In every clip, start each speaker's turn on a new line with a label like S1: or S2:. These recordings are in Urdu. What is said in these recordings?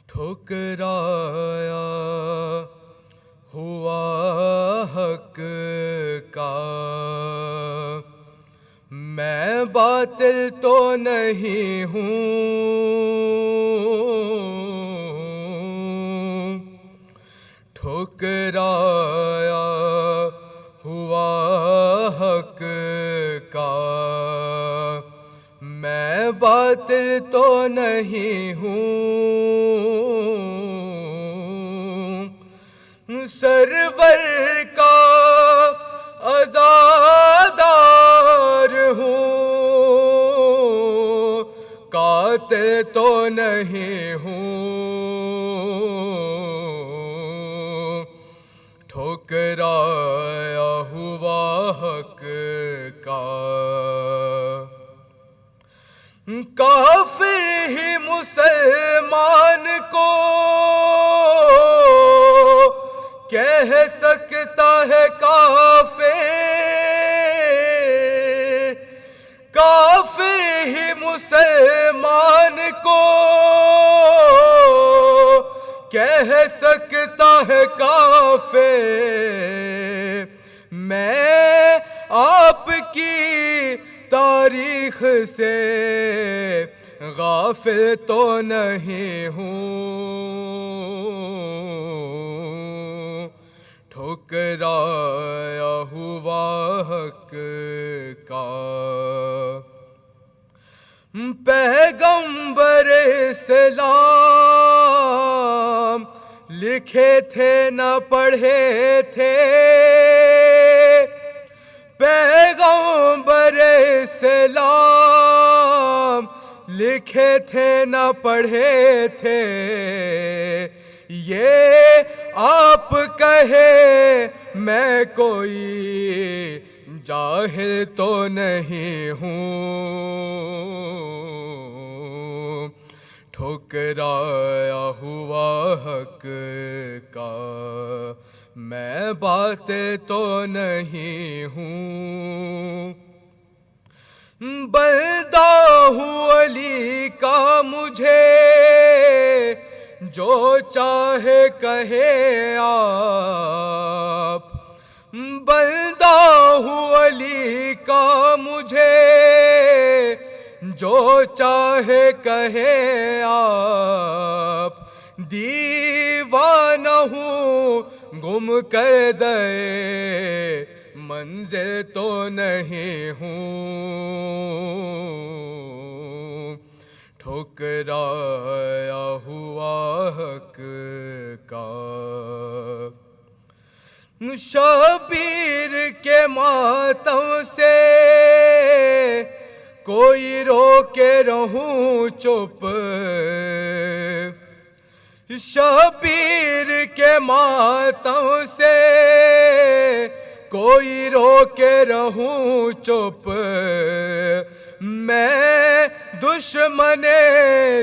S1: ٹھکرایا ہوا حق کا، میں باطل تو نہیں ہوں، ٹھکرایا ہوا حق کا، میں باطل تو نہیں ہوں، سرور کا عزادار ہوں، قاتل تو نہیں ہوں، ٹھکرایا ہوا حق کا، کافر ہی مسلمان کو کہہ سکتا ہے کافر، کافر ہی مسلمان کو کہہ سکتا ہے کافر، میں آپ کی تاریخ سے غافل تو نہیں ہوں، ٹھکرایا ہوا حق کا، پیغمبر اسلام لکھے تھے نہ پڑھے تھے، پیغمبر اسلام لکھے تھے نہ پڑھے تھے، یہ آپ کہے میں کوئی جاہل تو نہیں ہوں، ٹھکرایا ہوا حق کا، میں باطل تو نہیں ہوں، بندہ ہوں علی کا مجھے جو چاہے کہے آپ، بندہ ہوں علی کا مجھے جو چاہے کہے آپ، دیوانہ ہوں گم کر دے منزل تو نہیں ہوں، ٹھکرایا ہوا حق کا، شبیر کے ماتم سے کوئی رو کے رہوں چپ، شبیر کے ماتم سے کوئی رو کے رہوں چپ، میں دشمن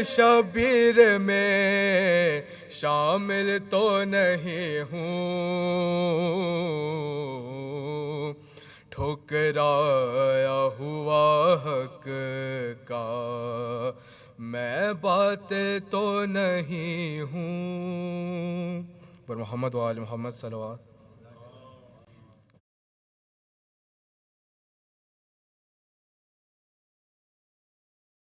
S1: شبیر میں شامل تو نہیں ہوں، ٹھکرایا ہوا حق کا، میں باطل تو نہیں ہوں، پر محمد و آل محمد صلوات۔